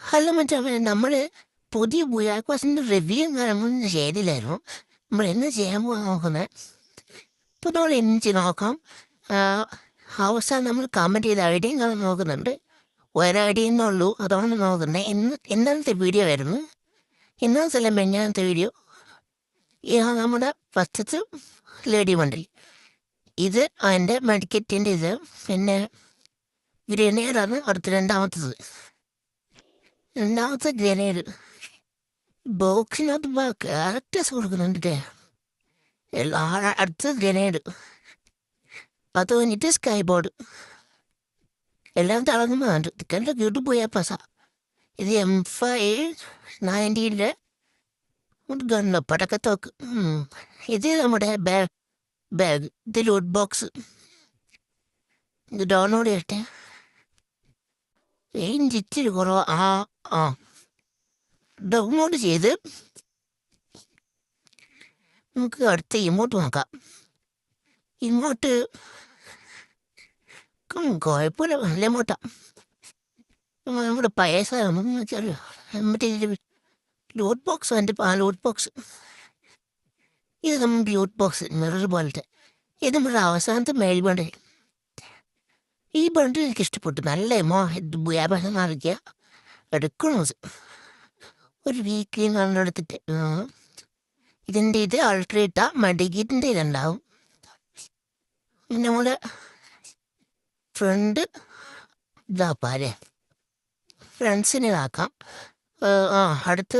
Hello മച്ചാനെ, നമ്മൾ പുതിയ ബുയാക്വാസിൻ്റെ റിവ്യൂ കാര്യങ്ങളൊന്നും ചെയ്തില്ലായിരുന്നു. നമ്മൾ എന്ന് ചെയ്യാൻ പോകാൻ നോക്കുന്നത്. ഇപ്പോൾ നമ്മൾ ഇന്ന് നോക്കാം. ആ, അവസാനം നമ്മൾ കമൻറ്റ് ചെയ്ത ഐഡിയും കാണാൻ നോക്കുന്നുണ്ട്. ഒരൈഡി എന്നുള്ളൂ, അതാണ് നോക്കുന്നത്. ഇന്നലത്തെ വീഡിയോ ആയിരുന്നു. ഇന്നത്തെ മെഞ്ഞാനത്തെ വീഡിയോ നമ്മുടെ ഫസ്റ്റത്തെ ലേഡി വണ്ടി. ഇത് അതിൻ്റെ മെഡിക്കറ്റിൻ്റെ ഇത്. പിന്നെ ഗ്രനേഡാണ് അടുത്ത രണ്ടാമത്തത്. രണ്ടാമത്തെ ഗ്രനേഡ് ബോക്സിനകത്ത് ക്യാരക്ടേഴ്സ് കൊടുക്കുന്നുണ്ട്. അടുത്ത ഗ്രനേഡ്, അത് കഴിഞ്ഞിട്ട് സ്കൈ ബോർഡ്, എല്ലാം തിളങ്ങുന്നുണ്ട്. കണ്ട വീട്ടിൽ പോയാൽ പസ. ഇത് M590 ഗണ്ണ് പടക്കത്തോക്ക്. ഇത് നമ്മുടെ ബാഗ്. ഇത് ലൂട്ട് ബോക്സ്. ഇത് ഡൗൺലോഡ് ചെയ്യട്ടെ. ഇച്ചിരി കുറവ്. ആ ഡൗൺലോഡ് ചെയ്ത് നമുക്ക് അടുത്ത ഇങ്ങോട്ട് നോക്കാം. ഇങ്ങോട്ട് കുഴപ്പമില്ല, നല്ല ഇങ്ങോട്ടാ. നമ്മുടെ പൈസ വെച്ചാൽ മറ്റേ ലൂട്ട് ബോക്സ്. എൻ്റെ ലൂട്ട് ബോക്സ് ഇത് നമ്മുടെ ലൂട്ട് ബോക്സ് മിറർ പോലത്തെ. ഇത് നമ്മുടെ അവസാനത്തെ മെയിൽ ബണ്ടിൽ. ഈ ബണ്ടിൽ എനിക്ക് ഇഷ്ടപ്പെട്ടു. നല്ല വ്യാപാരം നടക്കുക എടുക്കണത് ഒരു വീക്കിലി കണ്ടെടുത്തിട്ട്. ഇതിൻ്റെ ഇത് അൾട്രേറ്റ മെഡിക്കറ്റിൻ്റെ ഇതുണ്ടാവും. പിന്നെ നമ്മുടെ ഫ്രണ്ട് ഇതാപ്പാലേ, ഫ്രണ്ട്സിന് ഇതാക്കാം. അടുത്ത്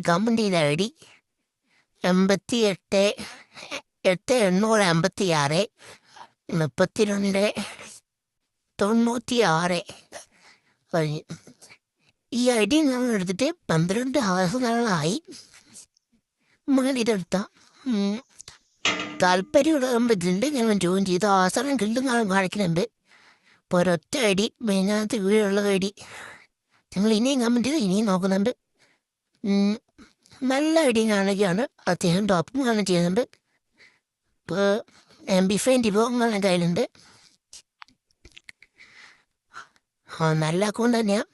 കമ്പനിയുടെ ID 88,856 32,96 കഴിഞ്ഞ്. ഈ ID ഞങ്ങൾ എടുത്തിട്ട് 12 ദിവസങ്ങളായി. നമ്മൾ ഇതെടുത്താൽ താല്പര്യമുള്ള നമ്മുടെ ഗിൽഡ് ഞാൻ ജോയിൻ ചെയ്ത് അവസാനം ഗിൽഡ് കാണിക്കുന്നുണ്ട്. ഇപ്പോൾ ഒരൊറ്റ ID മെയിനകത്ത് വീടുള്ള ID ഞങ്ങൾ ഇനിയും കമൻറ്റ് ചെയ്ത് ഇനിയും നോക്കുന്നുണ്ട്. നല്ല ID കാണുകയാണ്. അത്യാവശ്യം ടോപ്പും കാണാൻ ചെയ്യുന്നുണ്ട്. ഇപ്പോൾ MP5 വിഭവങ്ങളുടെ കയ്യിലുണ്ട്. നല്ല അക്കൗണ്ട് തന്നെയാണ്.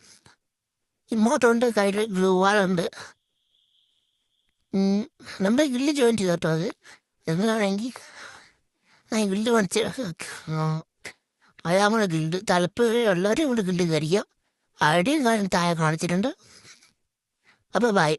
ഇങ്ങോട്ടുണ്ട്, കയ്യിൽ ഗ്ലൂവാളുണ്ട്. നമ്മുടെ ഗിൽഡ് ജോയിൻ ചെയ്തോട്ടോ. അത് എന്താണെങ്കിൽ ഞാൻ ഗിൽഡ് പഠിച്ച് അത് നമ്മുടെ ഗിൽഡ് താല്പര്യം എല്ലാവരും ഇവിടെ ഗിൽഡ് കയറിക്കാം. ID താഴെ കാണിച്ചിട്ടുണ്ട്. അപ്പോൾ ബൈ.